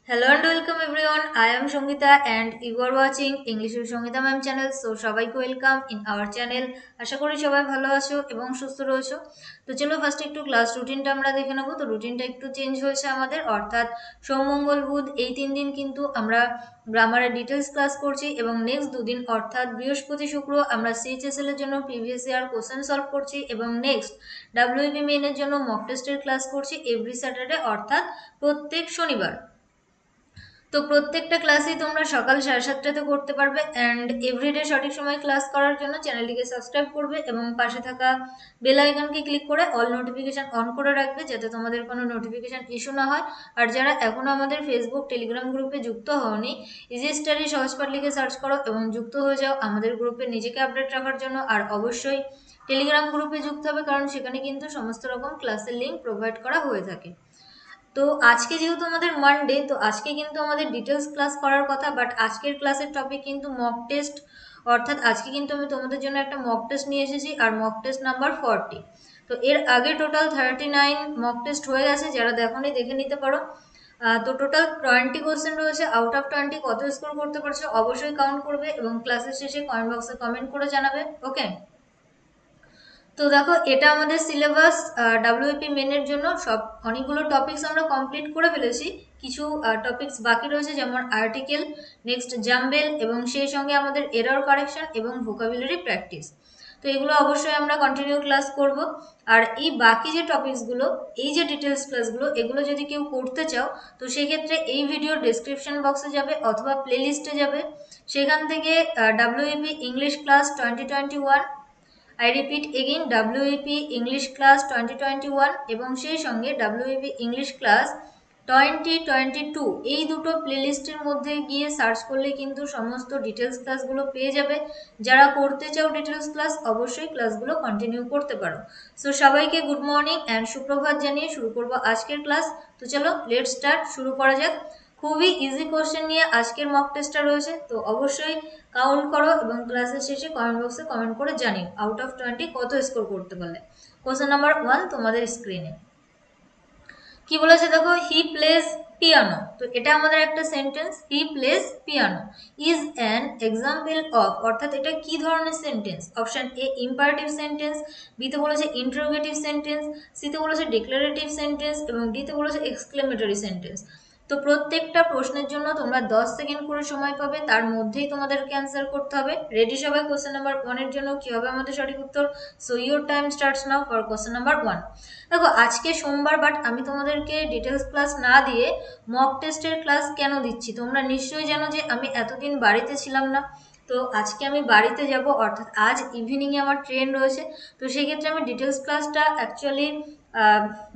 Hello and welcome everyone. I am Songita and you are watching English with Songita Ma'am channel. So সবাইকে welcome in our channel. আশা করি সবাই ভালো আছো এবং সুস্থ রয়েছো। তো চলো ফার্স্ট একটু ক্লাস রুটিনটা আমরা দেখে নেবো। তো রুটিনটা একটু চেঞ্জ হয়েছে আমাদের, অর্থাৎ সোম মঙ্গল বুধ এই 3 দিন কিন্তু আমরা গ্রামারের ডিটেলস ক্লাস করছি এবং নেক্সট 2 দিন অর্থাৎ বৃহস্পতি শুক্র আমরা সিএইচএসএল এর জন্য প্রিভিয়াস ইয়ার কোশ্চেন সলভ করছি এবং নেক্সট ডাব্লিউবি মেইনের জন্য মক টেস্টের ক্লাস করছি এভরি স্যাটারডে অর্থাৎ প্রত্যেক শনিবার। তো প্রত্যেকটা ক্লাসই তোমরা সকাল 7:30তে করতে পারবে অ্যান্ড এভরিডে সঠিক সময় ক্লাস করার জন্য চ্যানেলটিকে সাবস্ক্রাইব করবে এবং পাশে থাকা বেল আইকনকে ক্লিক করে অল নোটিফিকেশন অন করে রাখবে যাতে তোমাদের কোনো নোটিফিকেশন ইস্যু না হয়। আর যারা এখনও আমাদের ফেসবুক টেলিগ্রাম গ্রুপে যুক্ত হওনি, ইজি স্টাডি সহজপাঠ লিখে সার্চ করো এবং যুক্ত হয়ে যাও আমাদের গ্রুপে নিজেকে আপডেট রাখার জন্য। আর অবশ্যই টেলিগ্রাম গ্রুপে যুক্ত হবে, কারণ সেখানে কিন্তু সমস্ত রকম ক্লাসের লিঙ্ক প্রোভাইড করা হয়ে থাকে। তো আজকে যেহেতু আমাদের মানডে, তো আজকে কিন্তু আমাদের ডিটেলস ক্লাস করার কথা, বাট আজকের ক্লাসের টপিক কিন্তু মক টেস্ট, অর্থাৎ আজকে কিন্তু আমি তোমাদের জন্য একটা মক টেস্ট নিয়ে এসেছি আর মক টেস্ট নাম্বার 40। তো এর আগে টোটাল 39 মক টেস্ট হয়ে গেছে, যারা দেখোনি দেখে নিতে পারো। তো টোটাল 20 কোশ্চেন রয়েছে। আউট অফ 20 কত স্কোর করতে পারছো অবশ্যই কাউন্ট করবে এবং ক্লাসের শেষে কমেন্ট বক্সে কমেন্ট করে জানাবে। ওকে, তো দেখো এটা আমাদের সিলেবাস ডাব্লিউপি মেনের জন্য সব অনেকগুলো টপিকস আমরা কমপ্লিট করে ফেলেছি। কিছু টপিকস বাকি রয়েছে, যেমন আর্টিকেল, নেক্সট জাম্বেল এবং সেই সঙ্গে আমাদের এরর কারেকশন এবং ভোকাবুলারি প্র্যাকটিস। তো এগুলো অবশ্যই আমরা কন্টিনিউ ক্লাস করব। আর এই বাকি যে টপিকসগুলো, এই যে ডিটেলস ক্লাসগুলো, এগুলো যদি কেউ করতে চাও তো সেক্ষেত্রে এই ভিডিওর ডেসক্রিপশন বক্সে যাবে অথবা প্লেলিস্টে যাবে, সেখান থেকে WP English class 2021, I repeat again ডাব্লিউইপি English class 2021 এবং সেই সঙ্গে ডাব্লিউইপি ইংলিশ ক্লাস 2022, এই দুটো প্লেলিস্টের মধ্যে গিয়ে সার্চ করলে কিন্তু সমস্ত ডিটেলস ক্লাসগুলো পেয়ে যাবে। যারা করতে চাও ডিটেলস ক্লাস অবশ্যই ক্লাসগুলো কন্টিনিউ করতে পারো। সো সবাইকে গুড মর্নিং অ্যান্ড সুপ্রভাত জানিয়ে শুরু করব আজকের ক্লাস। তো চলো লেটস স্টার্ট, শুরু করা যাক। খুবই ইজি কোশ্চেন নিয়ে আজকের মক টেস্টটা রয়েছে, তো অবশ্যই কাউন্ট করো এবং ক্লাসের শেষে কমেন্ট বক্সে কমেন্ট করে জানিও আউট অফ 20 কত স্কোর করতে পারলে। কোশ্চেন নাম্বার 1 তোমাদের স্ক্রিনে কি বলেছে দেখো, হি প্লেজ পিয়ানো। তো এটা আমাদের একটা sentence, he plays piano is an example of, অর্থাৎ এটা কি ধরনের sentence. Option A imperative sentence, বিতে বলেছে ইন্টারোগেটিভ সেন্টেন্স, সিতে বলেছে ডিক্লারেটিভ সেন্টেন্স এবং ডিতে বলেছে এক্সক্লেমেটরি সেন্টেন্স। তো প্রত্যেকটা প্রশ্নের জন্য তোমরা 10 সেকেন্ড করে সময় পাবে, তার মধ্যেই তোমাদেরকে অ্যান্সার করতে হবে। রেডি সবাই? কোশ্চেন নাম্বার 1 এর জন্য কি হবে আমাদের সঠিক উত্তর? So your time starts now for question number 1। দেখো আজকে সোমবার, বাট আমি তোমাদেরকে ডিটেলস ক্লাস না দিয়ে মক টেস্টের ক্লাস কেন দিচ্ছি তোমরা নিশ্চয়ই জানো যে আমি এতদিন বাড়িতে ছিলাম না। তো আজকে আমি বাড়িতে যাব, অর্থাৎ আজ ইভিনিংয়ে আমার ট্রেন রয়েছে। তো সেই ক্ষেত্রে আমি ডিটেলস ক্লাসটা অ্যাকচুয়ালি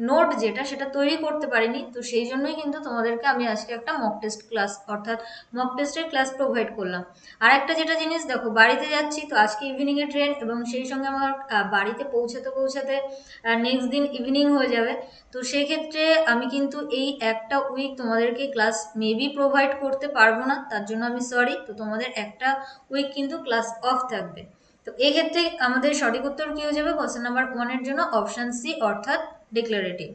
নোট যেটা সেটা তৈরি করতে পারিনি। তো সেই জন্যই কিন্তু তোমাদেরকে আমি আজকে একটা মক টেস্ট ক্লাস, অর্থাৎ মক টেস্টের ক্লাস প্রোভাইড করলাম। আর একটা যেটা জিনিস দেখো, বাড়িতে যাচ্ছি তো আজকে ইভিনিংয়ে ট্রেন এবং সেই সঙ্গে আমার বাড়িতে পৌঁছাতে পৌঁছাতে নেক্সট দিন ইভিনিং হয়ে যাবে। তো সেক্ষেত্রে আমি কিন্তু এই একটা উইক তোমাদেরকে ক্লাস মেবি প্রোভাইড করতে পারবো না, তার জন্য আমি সরি। তো তোমাদের একটা উইক কিন্তু ক্লাস অফ থাকবে। তো এক্ষেত্রে আমাদের সঠিক উত্তর কি হয়ে যাবে কোশ্চেন নাম্বার 1 এর জন্য? অপশন সি, অর্থাৎ ডিক্লারেটিভ।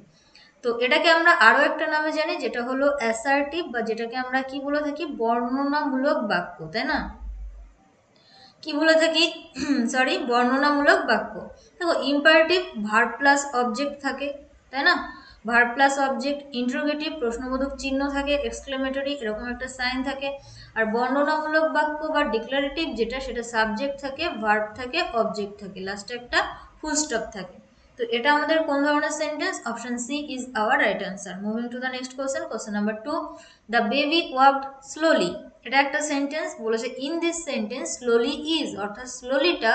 তো এটাকে আমরা আরো একটা নামে জানি, যেটা হলো অ্যাসার্টিভ, বা যেটাকে আমরা কি বলে থাকি, বর্ণনামূলক বাক্য, তাই না? কি বলে থাকি সরি, বর্ণনামূলক বাক্য। দেখো ইম্পারেটিভ ভার্ব প্লাস অবজেক্ট থাকে, তাই না? ভার্ব প্লাস অবজেক্ট, ইন্টারোগেটিভ প্রশ্নবোধক চিহ্ন থাকে, এক্সক্লেমেটরি এরকম একটা সাইন থাকে। আর বর্ণনামূলক বাক্য বা ডিক্লারেটিভ যেটা, সেটা সাবজেক্ট থাকে, ভার্ব থাকে, অবজেক্ট থাকে, লাস্টে একটা ফুল স্টপ থাকে। তো এটা আমাদের কোন ধরনের sentence? Option C is our right answer. Moving to the next question, question number 2, the baby walked slowly. এটা একটা সেন্টেন্স বলেছে, in this sentence slowly is, অর্থাৎ স্লোলিটা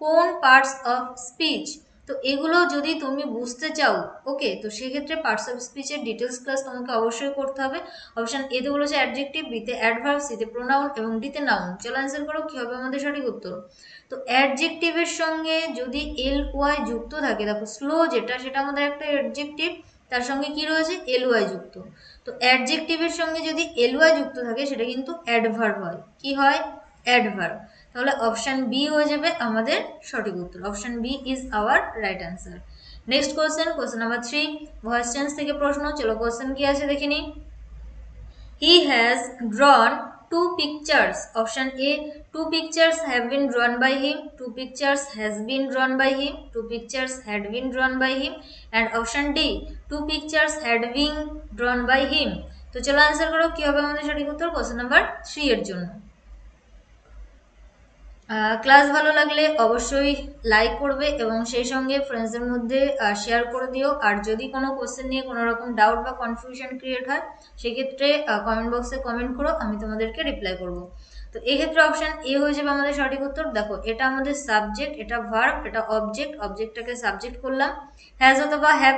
কোন পার্টস অফ স্পিচ। তো এগুলো যদি তুমি বুঝতে চাও, ওকে, তো সেক্ষেত্রে পার্টস অফ স্পিচের ডিটেলস ক্লাস তোমাকে অবশ্যই করতে হবে। অপশন এতে বলেছে অ্যাডজেক্টিভ, বিতে অ্যাডভার্ব, সিতে প্রোনাউন এবং ডিতে নাউন। চলো অ্যান্সার করো কি হবে আমাদের সঠিক উত্তর। তো অ্যাডজেক্টিভের সঙ্গে যদি এল ওয়াই যুক্ত থাকে, দেখো স্লো যেটা সেটা আমাদের একটা অ্যাডজেক্টিভ, তার সঙ্গে কি রয়েছে, এল ওয়াই যুক্ত। তো অ্যাডজেক্টিভের সঙ্গে যদি এল ওয়াই যুক্ত থাকে সেটা কিন্তু অ্যাডভার্ব হয়। কি হয়? অ্যাডভার্ব। তাহলে অপশন বি হয়ে যাবে আমাদের সঠিক উত্তর। Option B is our right answer. Next question, question number 3, voice change থেকে প্রশ্ন। চলো কোশ্চেন কি আছে দেখে নিই। He has drawn two pictures. Option A, two pictures have been drawn by him. Two pictures has been drawn by him. Two pictures had been drawn by him. And option D, two pictures had been drawn by him. তো চলো answer করো কি হবে আমাদের সঠিক উত্তর question number 3 এর জন্য। ক্লাস ভালো লাগলে অবশ্যই লাইক করবে এবং সেই সঙ্গে ফ্রেন্ডসদের মধ্যে শেয়ার করে দিও। আর যদি কোনো কোশ্চেন নিয়ে কোনো রকম ডাউট বা কনফিউশন ক্রিয়েট হয় সেক্ষেত্রে কমেন্ট বক্সে কমেন্ট করো, আমি তোমাদেরকে রিপ্লাই করব। তো এক্ষেত্রে অপশান এ হয়ে যাবে আমাদের সঠিক উত্তর। দেখো এটা আমাদের সাবজেক্ট, এটা ভার্ব, এটা অবজেক্ট, অবজেক্টটাকে সাবজেক্ট করলাম। হ্যাজ অথবা হ্যাভ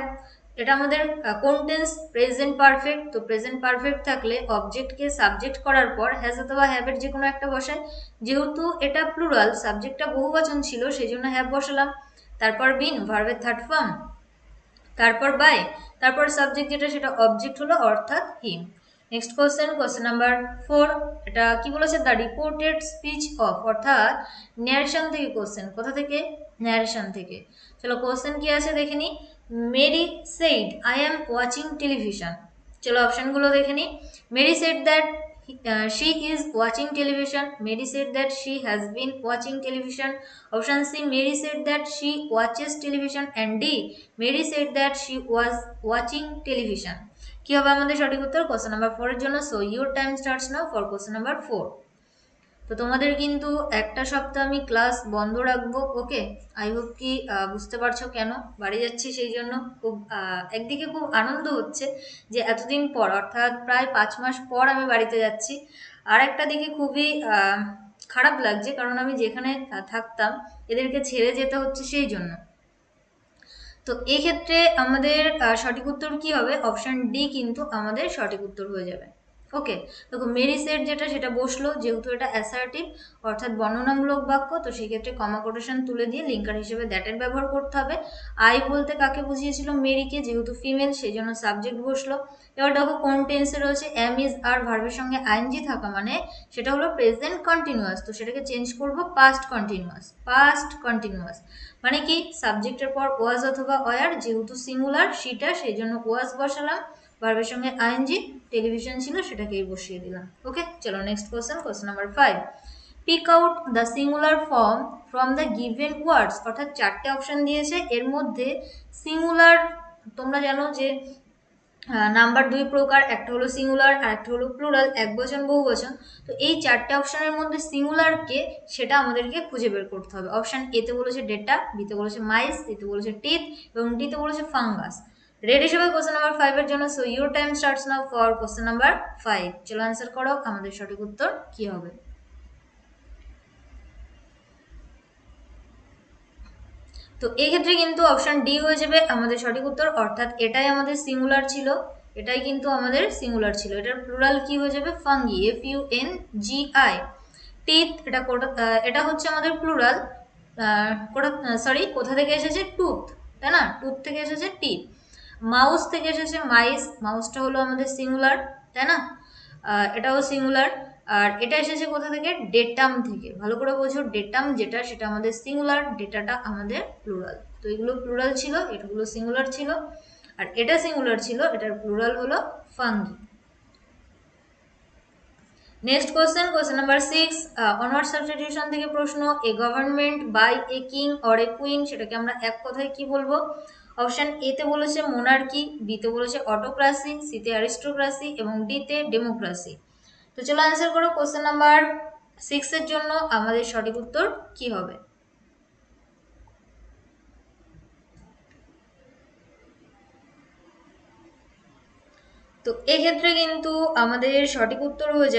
এটা আমাদের কোন টেন্স? Present perfect. তো প্রেজেন্ট পারফেক্ট থাকলে অবজেক্টকে সাবজেক্ট করার পর হ্যাজ অথবা হ্যাভের যে কোনো একটা বসাই। যেহেতু এটা প্লুরাল, সাবজেক্টটা বহুবচন ছিল সেই জন্য হ্যাভ বসালাম। তারপর বিন ভার্বের থার্ড ফর্ম, তারপর বাই, তারপর সাবজেক্ট যেটা সেটা অবজেক্ট হলো অর্থাৎ হিম। Next question number 4। এটা কি বলেছে? দ্য রিপোর্টেড স্পিচ অফ, অর্থাৎ ন্যারেশন থেকে কোশ্চেন। কোথা থেকে? ন্যারেশন থেকে। চলো কোশ্চেন কি আছে দেখে নি। Mary said I am watching television. চলো অপশনগুলো দেখে নি। Mary said that she is watching television. Mary said that she has been watching television. Option C, Mary said that she watches television. And D, Mary said that she was watching television. কি হবে আমাদের সঠিক উত্তর question number 4 এর জন্য? So your time starts now for question number 4। তো তোমাদের কিন্তু একটা সপ্তাহ আমি ক্লাস বন্ধ রাখবো। ওকে, আই হোপ কি বুঝতে পারছো কেন বাড়ি যাচ্ছি। সেই জন্য খুব একদিকে খুব আনন্দ হচ্ছে যে এতদিন পর, অর্থাৎ প্রায় 5 মাস পর আমি বাড়িতে যাচ্ছি। আর একটা দিকে খুবই খারাপ লাগছে, কারণ আমি যেখানে থাকতাম এদেরকে ছেড়ে যেতে হচ্ছে সেই জন্য। তো এক্ষেত্রে আমাদের সঠিক উত্তর কি হবে? অপশন ডি কিন্তু আমাদের সঠিক উত্তর হয়ে যাবে। ওকে, দেখো মেরি সেট যেটা সেটা বসলো, যেহেতু এটা অ্যাসার্টিভ অর্থাৎ বর্ণনামূলক বাক্য, তো সেক্ষেত্রে কমা কোটেশন তুলে দিয়ে লিঙ্কার হিসেবে দ্যাটের ব্যবহার করতে হবে। আই বলতে কাকে বুঝিয়েছিল? মেরিকে, যেহেতু ফিমেল সেই জন্য সাবজেক্ট বসলো। এবার দেখো কোন টেন্সে রয়েছে? এম ইজ আর ভার্বের সঙ্গে আইএনজি থাকা মানে সেটা হলো প্রেজেন্ট কন্টিনিউয়াস। তো সেটাকে চেঞ্জ করব পাস্ট কন্টিনিউয়াস। পাস্ট কন্টিনিউয়াস মানে কি? সাবজেক্টের পর ওয়াজ অথবা ওয়ার, যেহেতু সিঙ্গুলার সেটা সেই জন্য ওয়াজ বসালাম, ভার্বের সঙ্গে আইএনজি, টেলিভিশন ছিল সেটাকেই বসিয়ে দিলাম। ওকে, চলো next question number 5। Pick out the singular form from the given words, অর্থাৎ 4টে অপশন দিয়েছে, এর মধ্যে সিঙ্গুলার তোমরা জানো যে নাম্বার 2 প্রকার, একটা হলো সিঙ্গুলার আর একটা হলো প্লুরাল, একবচন বহুবচন। তো এই 4টে অপশনের মধ্যে সিঙ্গুলারকে সেটা আমাদেরকে খুঁজে বের করতে হবে। অপশন এতে বলেছে ডেটা, বিতে বলেছে মাইস, সিতে বলেছে টিথ এবং ডিতে বলেছে ফাঙ্গাস। রেডি সবাই কোশ্চেন নাম্বার 5 এর জন্য? So your time starts now for question number 5। চলো অ্যান্সার করো আমাদের সঠিক উত্তর কি হবে। তো এক্ষেত্রে কিন্তু অপশন ডি হয়ে যাবে আমাদের সঠিক উত্তর, অর্থাৎ এটাই আমাদের সিঙ্গুলার ছিল। এটাই কিন্তু আমাদের সিঙ্গুলার ছিল। এটার প্লুরাল কি হয়ে যাবে? Fungi, FUNGI। টিথ এটা হচ্ছে আমাদের প্লুরাল। সরি, কোথা থেকে এসেছে? টুথ, তাই না? টুথ থেকে এসেছে টিথ। মাউস থেকে এসেছে মাইস, মাউসটা হলো আমাদের সিঙ্গুলার, তাই না? এটাও সিঙ্গুলার। আর এটা এসেছে কোথা থেকে? ডেটাম থেকে। ভালো করে বোঝো, ডেটাম যেটা সেটা আমাদের সিঙ্গুলার, ডেটাটা আমাদের প্লুরাল। তো এগুলো প্লুরাল ছিল, এগুলো সিঙ্গুলার ছিল। আর এটা সিঙ্গুলার ছিল, এটার প্লুরাল হলো fungi. Next question number 6। One word substitution থেকে প্রশ্ন। A government by a king or a queen, সেটাকে আমরা এক কথায় কি বলবো? অপশন এতে বলেছে মোনার্কি, বিতে বলেছে অটোক্রাসি, সিতে অ্যারিস্টোক্রাসি এবং ডিতে ডেমোক্রাসি। তো চলো অ্যান্সার করো কোশ্চেন নাম্বার 6 এর জন্য আমাদের সঠিক উত্তর কি হবে। তো এক্ষেত্রে কিন্তু আমাদের সঠিক উত্তর হয়ে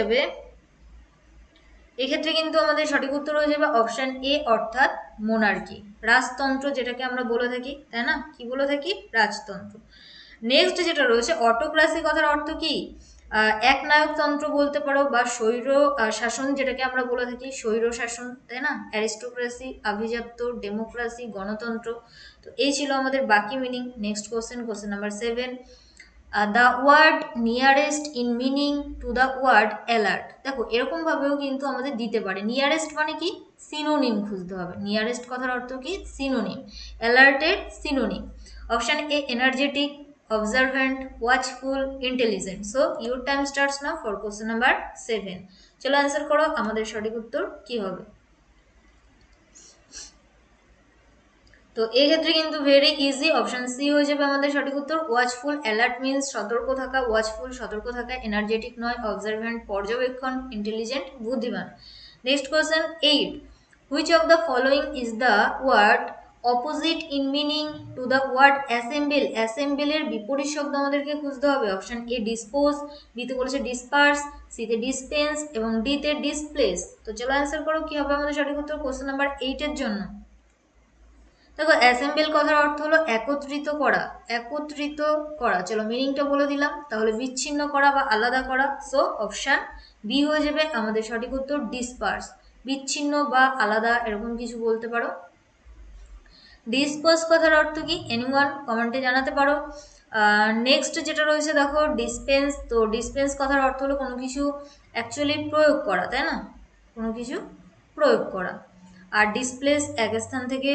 যাবে অপশন এ অর্থাৎ মোনার্কি, রাজতন্ত্র যেটাকে আমরা বলে থাকি, তাই না? কি বলে থাকি? রাজতন্ত্র। নেক্সট যেটা রয়েছে অটোক্রাসি, কথার অর্থ কি? একনায়কতন্ত্র বলতে পারো বা স্বৈর শাসন যেটাকে আমরা বলে থাকি, স্বৈর শাসন, তাই না? অ্যারিস্টোক্রাসি আভিজাত্য, ডেমোক্রাসি গণতন্ত্র। তো এই ছিল আমাদের বাকি meaning. Next question number 7। The word nearest in meaning to the word alert. দেখো এরকম ভাবেও কিন্তু আমাদের দিতে পারে। নিয়ারেস্ট মানে কি? সিনোনিম খুঁজতে হবে। নিয়ারেস্ট কথার অর্থ কি? সিনোনিম। অ্যালার্টের synonym. Option A energetic, observant, watchful, intelligent. So your time starts now for question number 7. চলো অ্যান্সার করো আমাদের সঠিক উত্তর কি হবে। তো এই ক্ষেত্রে কিন্তু ভেরি ইজি, অপশন সি হয়ে যাবে আমাদের সঠিক উত্তর। ওয়াচফুল, অ্যালার্ট মিন্স সতর্ক থাকা, ওয়াচফুল সতর্ক থাকা, এনার্জেটিক নয় অবজারভেন্ট পর্যবেক্ষণ, ইন্টেলিজেন্ট বুদ্ধিমান। Next question 8, which of the following is the word opposite in meaning to the word assemble. অ্যাসেম্বলের বিপরীত শব্দ আমাদেরকে খুঁজতে হবে। অপশন এ ডিসপোজ, বিতে বলেছে ডিসপার্স, সিতে ডিসপেন্স এবং ডিতে ডিসপ্লেস। তো চলো অ্যান্সার করো কি হবে আমাদের সঠিক উত্তর কোয়েশ্চেন নাম্বার 8 এর জন্য। দেখো অ্যাসেম্বল কথার অর্থ হলো একত্রিত করা, একত্রিত করা। চলো মিনিংটা বলে দিলাম, তাহলে বিচ্ছিন্ন করা বা আলাদা করা। সো অপশন বি হয়ে যাবে আমাদের সঠিক উত্তর, ডিসপার্স, বিচ্ছিন্ন বা আলাদা এরকম কিছু বলতে পারো। ডিসপোজ কথার অর্থ কি এনিওয়ান কমেন্টে জানাতে পারো। নেক্সট যেটা রয়েছে দেখো ডিসপেন্স। তো ডিসপেন্স কথার অর্থ হলো কোনো কিছু অ্যাকচুয়ালি প্রয়োগ করা, তাই না, কোনো কিছু প্রয়োগ করা। আর ডিসপ্লেস এক স্থান থেকে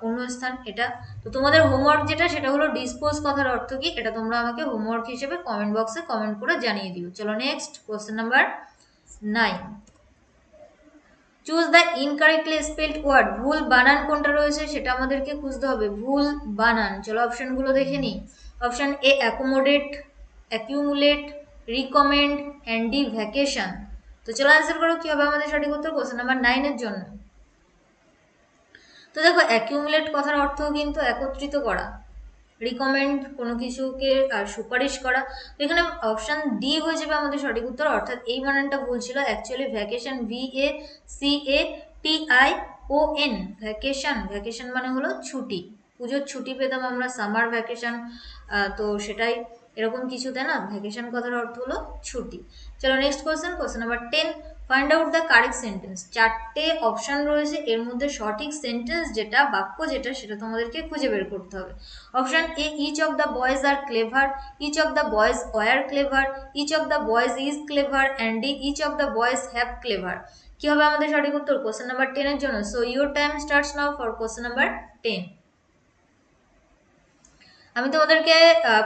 অন্য স্থান, এটা। তো তোমাদের হোমওয়ার্ক যেটা সেটা হলো ডিসপোজ কথার অর্থ কি, এটা তোমরা আমাকে হোমওয়ার্ক হিসেবে কমেন্ট বক্সে কমেন্ট করে জানিয়ে দিও। চলো next question number 9, choose the incorrectly spelled word. ভুল বানান কোনটা রয়েছে সেটা আমাদেরকে খুঁজতে হবে, ভুল বানান। চলো অপশনগুলো দেখে নিই। Option A accommodate, accumulate, recommend and D vacation. তো চলো অ্যান্সার করো কি হবে আমাদের সঠিক উত্তর কোশ্চেন নাম্বার 9 এর জন্য। তো দেখো অ্যাকিউমুলেট কথার অর্থ কিন্তু একত্রিত করা, রিকমেন্ড কোনো কিছুকে সুপারিশ করা। তো এখানে অপশন ডি হয়ে যাবে আমাদের সঠিক উত্তর, অর্থাৎ এই বানানটা ভুল ছিল। Actually vacation, VACATION, vacation. Vacation মানে হলো ছুটি, পুজোর ছুটি পেতাম আমরা, সামার ভ্যাকেশন। তো সেটাই এরকম কিছু, তাই না। ভ্যাকেশন কথার অর্থ হলো ছুটি। চলো next question, question number 10, find out the correct sentence. চারটে অপশন রয়েছে, এর মধ্যে সঠিক সেন্টেন্স যেটা, বাক্য যেটা, সেটা তোমাদেরকে খুঁজে বের করতে হবে। Option A each of the boys are clever, each of the boys were clever, each of the boys is clever and D each of the boys have clever. কি হবে আমাদের সঠিক উত্তর কোশ্চেন নাম্বার 10 এর জন্য। So your time starts now for question number 10। আমি তোমাদেরকে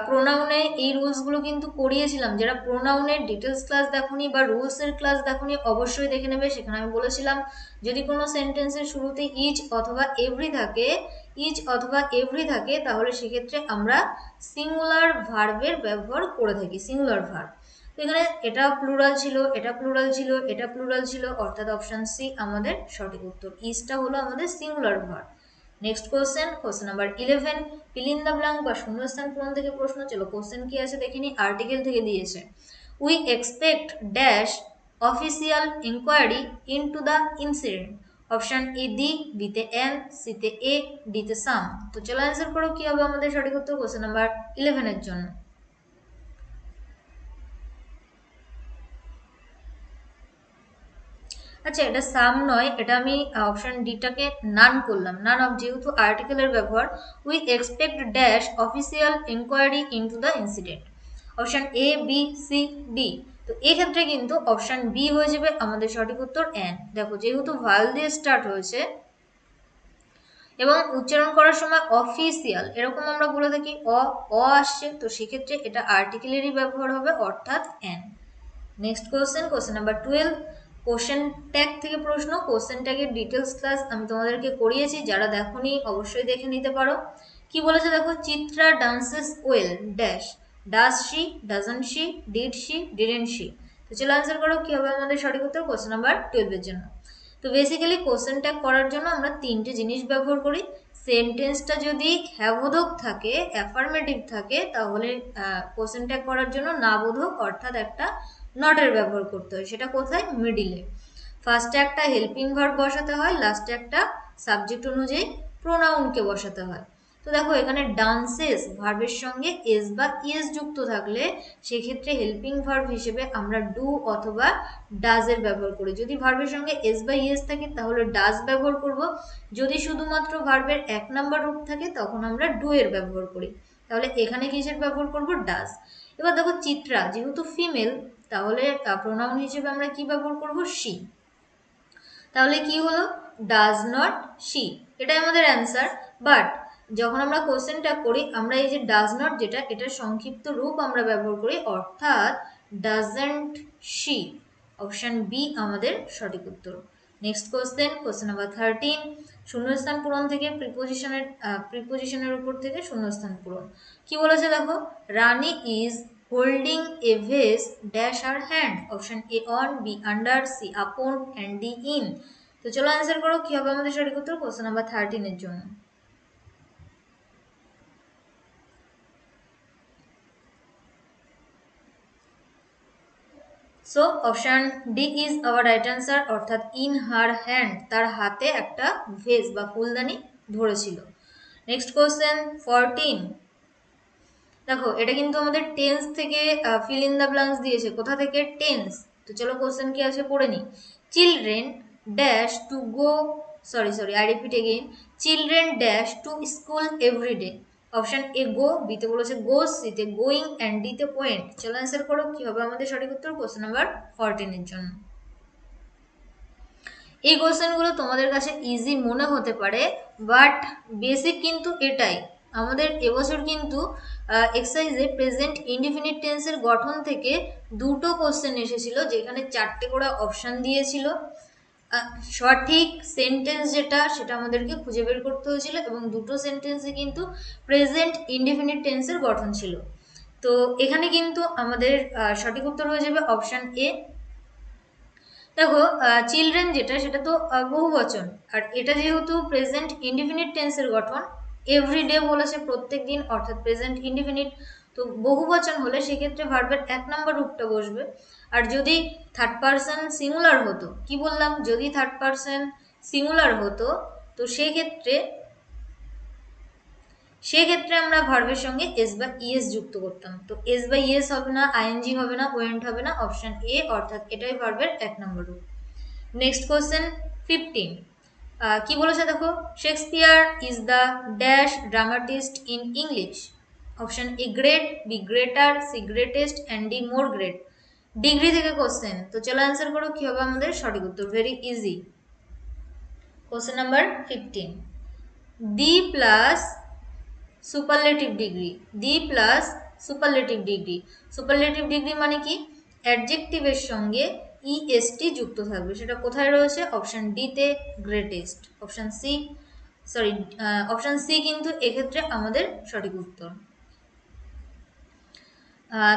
প্রোনাউনে এই রুলসগুলো কিন্তু করিয়েছিলাম। যারা প্রোনাউনের ডিটেলস ক্লাস দেখোনি বা রুলসের ক্লাস দেখোনি অবশ্যই দেখে নেবে। সেখানে আমি বলেছিলাম যদি কোনো সেন্টেন্সের শুরুতে ইচ অথবা এভরি থাকে, ইচ অথবা এভরি থাকে, তাহলে সেক্ষেত্রে আমরা সিঙ্গুলার ভার্বের ব্যবহার করে থাকি, সিঙ্গুলার ভার্ব। তো এখানে এটা প্লুরাল ছিল, এটা প্লুরাল ছিল, এটা প্লুরাল ছিল, অর্থাৎ অপশন সি আমাদের সঠিক উত্তর। ইচটা হলো আমাদের singular verb. Next question, question number 11, fill in the blank বা শূন্যস্থান পূরণ থেকে প্রশ্ন। চলো কোশ্চেন কি আছে দেখিনি। আর্টিকেল থেকে দিয়েছে, we expect dash official inquiry into the incident. Option A the, বিতে এন, সিতে এ, ডিতে সাম। তো চলো অ্যান্সার করো কি হবে আমাদের সঠিক উত্তর কোশ্চেন নাম্বার 11 এর জন্য। আচ্ছা এটা সাম নয়, এটা আমি অপশন ডিটাকে নান করলাম। নান অফ, যেহেতু আর্টিকেলের ব্যবহার, we expect dash official inquiry into the incident. Option A, B, C, D. তো এক্ষেত্রে কিন্তু অপশন বি হয়ে যাবে আমাদের সঠিক উত্তর এন। দেখো যেহেতু ভাল দিয়ে স্টার্ট হয়েছে এবং উচ্চারণ করার সময় অফিসিয়াল এরকম আমরা বলে থাকি, অ আসছে, তো সেক্ষেত্রে এটা আর্টিকেলেরই ব্যবহার হবে, অর্থাৎ N. Next question, question number 12, question tag থেকে প্রশ্ন। কোশ্চেন ট্যাগের ডিটেলস ক্লাস আমি তোমাদেরকে করিয়েছি, যারা দেখোনি অবশ্যই দেখে নিতে পারো। কি বলেছে দেখো, Chitra dances well dash, does she, doesn't she, did she, didn't she. তো চলো অ্যান্সার করো কি হবে আমাদের সঠিক উত্তর কোশ্চেন নাম্বার 12 এর জন্য। তো বেসিক্যালি কোশ্চেন ট্যাগ করার জন্য আমরা তিনটে জিনিস ব্যবহার করি। সেন্টেন্সটা যদি হ্যাবোধক থাকে, অ্যাফার্মেটিভ থাকে, তাহলে কোশ্চেন ট্যাগ করার জন্য না বোধক অর্থাৎ একটা নটের ব্যবহার করতে হয়। সেটা কোথায়, মিডিলে। ফার্স্টে একটা হেল্পিং ভার্ব বসাতে হয়, লাস্টে একটা সাবজেক্ট অনুযায়ী প্রোনাউনকে বসাতে হয়। তো দেখো এখানে ডান্সেস ভার্বের সঙ্গে এস বা ইএস যুক্ত থাকলে সেক্ষেত্রে হেল্পিং ভার্ব হিসেবে আমরা ডু অথবা ডাজের ব্যবহার করি। যদি ভার্বের সঙ্গে এস বা ইএস থাকে তাহলে ডাজ ব্যবহার করব। যদি শুধুমাত্র ভার্বের এক নাম্বার রূপ থাকে তখন আমরা ডু এর ব্যবহার করি। তাহলে এখানে কিসের ব্যবহার করব, ডাজ। এবার দেখো চিত্রা যেহেতু ফিমেল, তাহলে প্রোনাউন হিসেবে আমরা কি ব্যবহার করব, শি। তাহলে কি হলো, ডাজ নট শি, এটাই আমাদের অ্যান্সার। বাট যখন আমরা কোশ্চেনটা করি আমরা এই যে ডাজ নট যেটা, এটার সংক্ষিপ্ত রূপ আমরা ব্যবহার করি, অর্থাৎ ডাজন্ট শি। অপশন বি আমাদের সঠিক উত্তর। নেক্সট কোশ্চেন নাম্বার 13, শূন্যস্থান পূরণ থেকে প্রিপোজিশনের উপর থেকে শূন্যস্থান পূরণ। কি বলেছে দেখো, Rani is holding a vase dash her hand. Option A on, B under, C upon and D in. তো চলো অ্যান্সার করো কি হবে আমাদের সঠিক উত্তর কোশ্চেন নাম্বার 13 এর জন্য। So option D is our right answer, অর্থাৎ ইন হার হ্যান্ড, তার হাতে একটা ভেস বা ফুলদানি ধরেছিল। নেক্সট কোশ্চেন 14, দেখো এটা কিন্তু আমাদের টেন্স থেকে ফিল ইন দ্য ব্ল্যাঙ্কস দিয়েছে। কোথা থেকে? টেন্স। তো চলো কোশ্চেন কি আছে পড়ে নি। Children dash to go, sorry I repeat again, children dash to school every day. Option A go, বিতে বলেছে গোস, সিতে গোয়িং অ্যান্ড ডিতে পয়েন্ট। চলো অ্যান্সার করো কি হবে আমাদের সঠিক উত্তর কোশ্চেন নাম্বার 14 এর জন্য। এই কোশ্চেনগুলো তোমাদের কাছে ইজি মনে হতে পারে, বাট বেসিক কিন্তু এটাই। আমাদের এবছর কিন্তু এক্সারসাইজে প্রেজেন্ট ইনডিফিনিট টেন্সের গঠন থেকে দুটো কোশ্চেন এসেছিল, যেখানে 4টে করে অপশান দিয়েছিল। সঠিক সেন্টেন্স যেটা সেটা আমাদেরকে খুঁজে বের করতে হয়েছিল, এবং দুটো সেন্টেন্সে কিন্তু প্রেজেন্ট ইনডিফিনিট টেন্সের গঠন ছিল। তো এখানে কিন্তু আমাদের সঠিক উত্তর হয়ে যাবে অপশান এ। দেখো চিলড্রেন যেটা সেটা তো বহু বচন, আর এটা যেহেতু প্রেজেন্ট ইনডিফিনিট টেন্সের গঠন, এভরিডে বলেছে প্রত্যেক দিন, অর্থাৎ প্রেজেন্ট ইনডিফিনিট। তো বহু বচন হলে সেক্ষেত্রে ভার্বের 1 নম্বর রূপটা বসবে। আর যদি থার্ড পারসন সিঙ্গুলার হতো, কি বললাম, যদি থার্ড পারসন সিঙ্গুলার হতো তো সেক্ষেত্রে আমরা ভার্বের সঙ্গে এস বা ইএস যুক্ত করতাম। তো এস বা ইএস হবে না, আইএনজি হবে না, ওয়েন্ট হবে না, অপশন এ, অর্থাৎ এটাই ভার্বের 1 নম্বর রূপ। নেক্সট কোশ্চেন 15, কি বলেছে দেখো, Shakespeare is the dash dramatist in English. Option A great, B greater, C greatest and D more great. Degree থেকে কোশ্চেন, তো চলো অ্যান্সার করো কি হবে আমাদের সঠিক উত্তর। Very easy. Question number 15, the plus superlative degree, the plus superlative degree. Superlative degree মানে কি? অ্যাডজেক্টিভের সঙ্গে ইএসটি যুক্ত থাকবে। সেটা কোথায় রয়েছে? অপশন ডিতে, গ্রেটেস্ট। অপশন সি কিন্তু এক্ষেত্রে আমাদের সঠিক উত্তর।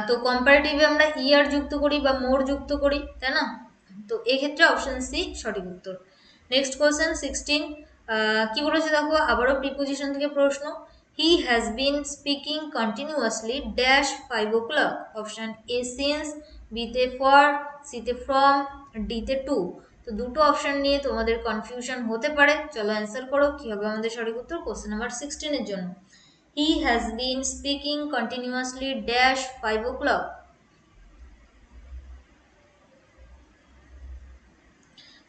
তো কম্পারেটিভে আমরা ইয়ার যুক্ত করি বা মোর যুক্ত করি, তাই না? তো এক্ষেত্রে অপশন সি সঠিক উত্তর। নেক্সট কোশ্চেন 16, কি বলেছে দেখো, আবারও প্রিপোজিশন থেকে প্রশ্ন। He has been speaking continuously dash 5 o'clock। Option A since, বিতে ফর, সিতে ফ্রম, ডিতে টু। তো দুটো অপশন নিয়ে তোমাদের কনফিউশন হতে পারে। চলো অ্যান্সার করো কি হবে আমাদের সঠিক উত্তর কোশ্চেন নাম্বার 16 এর জন্য। He has been speaking continuously dash 5 o'clock.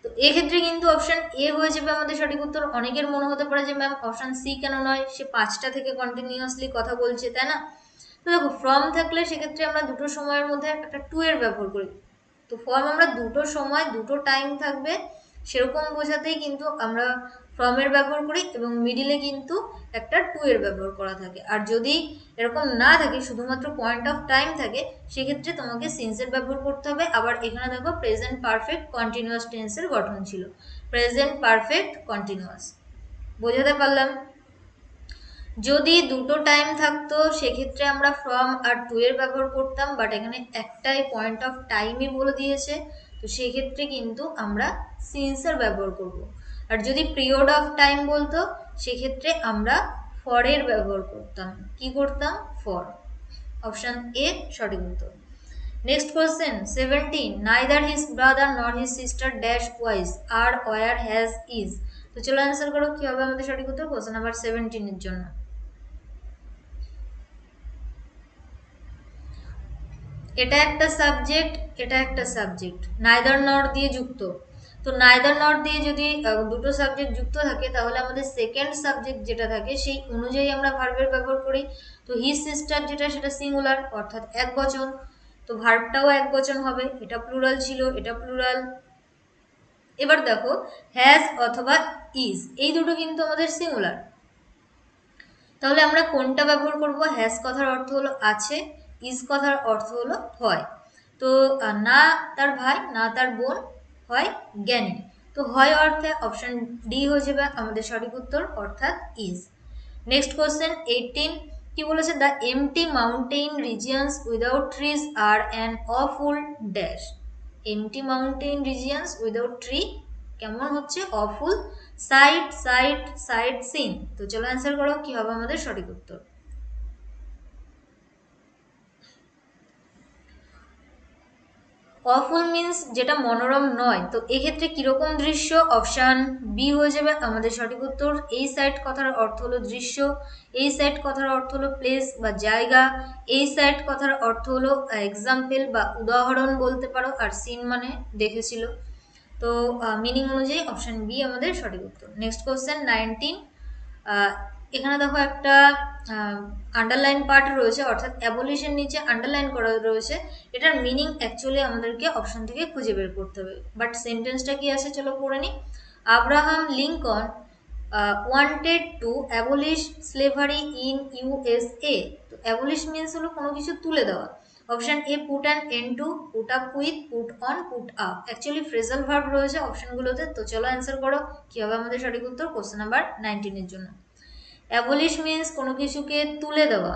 তো এক্ষেত্রে কিন্তু অপশন এ হয়ে যাবে আমাদের সঠিক উত্তর। অনেকের মনে হতে পারে যে ম্যাম অপশন সি কেন নয়, সে 5টা থেকে কন্টিনিউয়াসলি কথা বলছে, তাই না? তো দেখো ফ্রম থাকলে সেক্ষেত্রে আমরা দুটো সময়ের মধ্যে একটা টু এর ব্যবহার করি। তো ফর্ম আমরা দুটো সময় দুটো টাইম থাকবে সেরকম বোঝাতেই কিন্তু আমরা ফ্রমের ব্যবহার করি, এবং মিডিলে কিন্তু একটা টু এর ব্যবহার করা থাকে। আর যদি এরকম না থাকে, শুধুমাত্র পয়েন্ট অফ টাইম থাকে, সেক্ষেত্রে তোমাকে সিন্সের ব্যবহার করতে হবে। আবার এখানে দেখো প্রেজেন্ট পারফেক্ট কন্টিনিউয়াস টেন্সের গঠন ছিল, প্রেজেন্ট পারফেক্ট কন্টিনিউয়াস। বোঝাতে পারলাম? যদি দুটো টাইম থাকতো সেক্ষেত্রে আমরা ফ্রম আর টু এর ব্যবহার করতাম, বাট এখানে একটাই পয়েন্ট অফ টাইমই বলে দিয়েছে, তো সেক্ষেত্রে কিন্তু আমরা সিন্সের ব্যবহার করব। আর যদি পিরিয়ড অফ টাইম বলতো সেক্ষেত্রে আমরা ফরের ব্যবহার করতাম। কি করতাম? ফর। অপশন এ সঠিক উত্তর। Next question 17, neither his brother nor his sister dash wise are were has is. তো চলো অ্যান্সার করো কি হবে আমাদের সঠিক উত্তর কোশ্চেন নাম্বার 17 এর জন্য। এটা একটা সাবজেক্ট, এটা একটা সাবজেক্ট, নাইদার নর দিয়ে যুক্ত। তো নাইদার নর দিয়ে যদি দুটো সাবজেক্ট যুক্ত থাকে তাহলে আমাদের সেকেন্ড সাবজেক্ট যেটা থাকে সেই অনুযায়ী আমরা ভার্বের ব্যবহার করি। তো হিজ সিস্টার যেটা সেটা সিঙ্গুলার, অর্থাৎ এক বচন, তো ভার্বটাও এক বচন হবে। এটা প্লুরাল ছিল, এটা প্লুরাল। এবার দেখো হ্যাজ অথবা ইজ, এই দুটো কিন্তু আমাদের সিঙ্গুলার। তাহলে আমরা কোনটা ব্যবহার করব? হ্যাজ কথার অর্থ হলো আছে, ইজ কথার অর্থ হলো হয়। তো না তার ভাই না তার বোন, হয় জ্ঞানী। তো হয় অর্থে অপশন ডি হয়ে যাবে আমাদের সঠিক উত্তর, অর্থাৎ ইজ। নেক্সট কোশ্চেন 18 কি বলেছে? The empty mountain regions without trees are an awful dash. Empty mountain regions without tree কেমন হচ্ছে? Awful sight sight sight scene. তো চলো অ্যান্সার করো, কি হবে আমাদের সঠিক উত্তর? অফুল মিন্স যেটা মনোরম নয়। তো এক্ষেত্রে কিরকম দৃশ্য? অপশান বি হয়ে যাবে আমাদের সঠিক উত্তর। এই সাইট কথার অর্থ হলো দৃশ্য, এই সাইট কথার অর্থ হলো প্লেস বা জায়গা, এই সাইট কথার অর্থ হলো এক্সাম্পল বা উদাহরণ বলতে পারো, আর সিন মানে দেখেছিল। তো মিনিং অনুযায়ী অপশান বি আমাদের সঠিক উত্তর। নেক্সট কোশ্চেন 19 এখানে দেখো একটা আন্ডারলাইন পার্ট রয়েছে, অর্থাৎ অ্যাবলিশন নিচে আন্ডারলাইন করা রয়েছে। এটার মিনিং অ্যাকচুয়ালি আমাদেরকে অপশন থেকে খুঁজে বের করতে হবে, বাট সেন্টেন্সটা কি আছে চলো পড়ে নিই। Abraham Lincoln wanted to abolish slavery in USA. তো অ্যাবলিশ মিনস হলো কোনো কিছু তুলে দেওয়া। Option A put an end to, put up with, put on, put up. Actually phrasal verb রয়েছে অপশনগুলোতে। তো চলো অ্যান্সার করো, কি হবে আমাদের সঠিক উত্তর কোশ্চেন নাম্বার 19 এর জন্য। অ্যাবলিশ মিনস কোনো কিছুকে তুলে দেওয়া।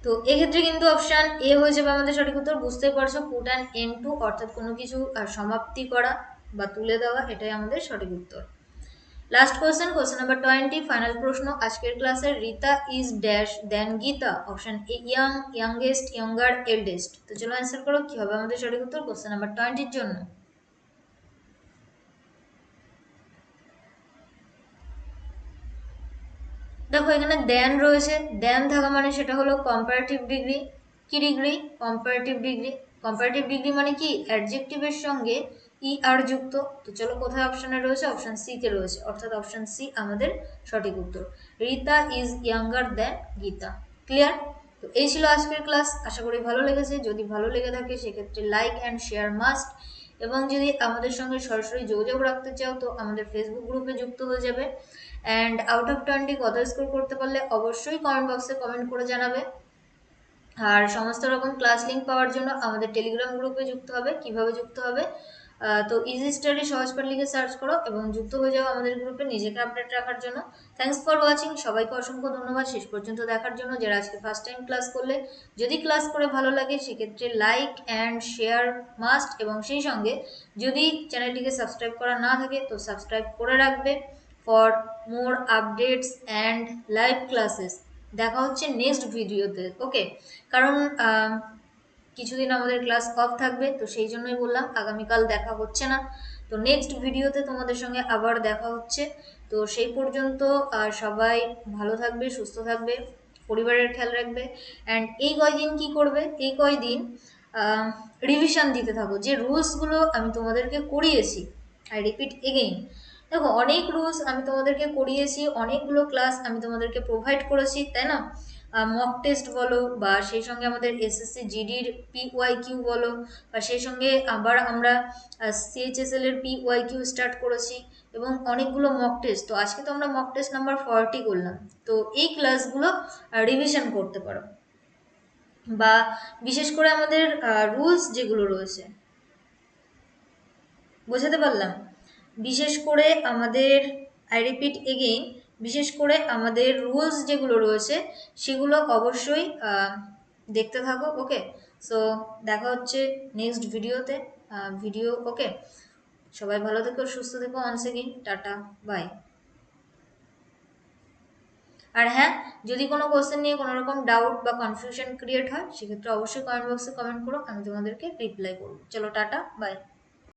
তো এক্ষেত্রে কিন্তু অপশান এ হয়ে যাবে আমাদের সঠিক উত্তর। বুঝতেই পারছো, পুট অ্যান এন্ড টু অর্থাৎ কোনো কিছু সমাপ্তি করা বা তুলে দেওয়া, এটাই আমাদের সঠিক উত্তর। Last question, question number 20, final প্রশ্ন আজকের ক্লাসের। Rita is dash than Gita. Option A young, youngest, younger, eldest. তো চলো অ্যান্সার করো, কি হবে আমাদের সঠিক উত্তর কোশ্চেন নাম্বার 20 এর জন্য। দেখো এখানে দেন রয়েছে, দেন থাকা মানে সেটা হলো কম্পারেটিভ ডিগ্রি। কি degree? Comparative degree. Comparative degree মানে কি? অ্যাডজেক্টিভের সঙ্গে ই আর যুক্ত। তো চলো কোথায় অপশনে রয়েছে? অপশন সি তে রয়েছে, অর্থাৎ অপশন সি আমাদের সঠিক উত্তর। Rita is younger than Gita. Clear? তো এই ছিল আজকের ক্লাস, আশা করি ভালো লেগেছে। যদি ভালো লেগে থাকে সেক্ষেত্রে লাইক অ্যান্ড শেয়ার মাস্ট। এবং যদি আমাদের সঙ্গে সরাসরি যোগাযোগ রাখতে চাও তো আমাদের ফেসবুক গ্রুপে যুক্ত হয়ে যাবে। অ্যান্ড আউট অফ 20 কত স্কোর করতে পারলে অবশ্যই কমেন্ট বক্সে কমেন্ট করে জানাবে। আর সমস্ত রকম ক্লাস লিঙ্ক পাওয়ার জন্য আমাদের টেলিগ্রাম গ্রুপে যুক্ত হবে। কিভাবে যুক্ত হবে? তো ইজি স্টাডি সহজ পাঠ লিখে সার্চ করো এবং যুক্ত হয়ে যাও আমাদের গ্রুপে নিজেকে আপডেট রাখার জন্য। থ্যাঙ্কস ফর ওয়াচিং, সবাইকে অসংখ্য ধন্যবাদ শেষ পর্যন্ত দেখার জন্য। যারা আজকে ফার্স্ট টাইম ক্লাস করলে, যদি ক্লাস করে ভালো লাগে সেক্ষেত্রে লাইক অ্যান্ড শেয়ার মাস্ট, এবং সেই সঙ্গে যদি চ্যানেলটিকে সাবস্ক্রাইব করা না থাকে তো সাবস্ক্রাইব করে রাখবে for more updates and live classes. দেখা হচ্ছে নেক্সট ভিডিওতে, ওকে? কারণ কিছুদিন আমাদের ক্লাস অফ থাকবে, তো সেই জন্যই বললাম আগামীকাল দেখা হচ্ছে না। তো নেক্সট ভিডিওতে তোমাদের সঙ্গে আবার দেখা হচ্ছে। তো সেই পর্যন্ত সবাই ভালো থাকবে, সুস্থ থাকবে, পরিবারের খেয়াল রাখবে। অ্যান্ড এই কয়দিন কি করবে? এই কয়দিন রিভিশন দিতে থাকো যে রুলসগুলো আমি তোমাদেরকে করিয়েছি। আই রিপিট এগেইন, দেখো অনেক রুলস আমি তোমাদেরকে করিয়েছি, অনেকগুলো ক্লাস আমি তোমাদেরকে প্রোভাইড করেছি, তাই না? মক টেস্ট বলো, বা সেই সঙ্গে আমাদের এসএসসি জিডির PYQ বলো, বা সেই সঙ্গে আবার আমরা CHSL এর PYQ স্টার্ট করেছি, এবং অনেকগুলো মক টেস্ট। তো আজকে তো আমরা মক টেস্ট নাম্বার 40 করলাম। তো এই ক্লাসগুলো রিভিশন করতে পারো, বা বিশেষ করে আমাদের রুলস যেগুলো রয়েছে, বোঝাতে পারলাম? বিশেষ করে আমাদের, আই রিপিট এগেইন, বিশেষ করে আমাদের রুলস যেগুলো রয়েছে সেগুলো অবশ্যই দেখতে থাকো, ওকে? সো দেখা হচ্ছে নেক্সট ভিডিওতে। ওকে, সবাই ভালো থেকো, সুস্থ থেকো। Once again tata, bye. আর হ্যাঁ, যদি কোনো কোশ্চেন নিয়ে কোনো রকম ডাউট বা কনফিউশন ক্রিয়েট হয় সেক্ষেত্রে অবশ্যই কমেন্ট বক্সে কমেন্ট করো, আমি তোমাদেরকে রিপ্লাই করবো। চলো টাটা, বাই।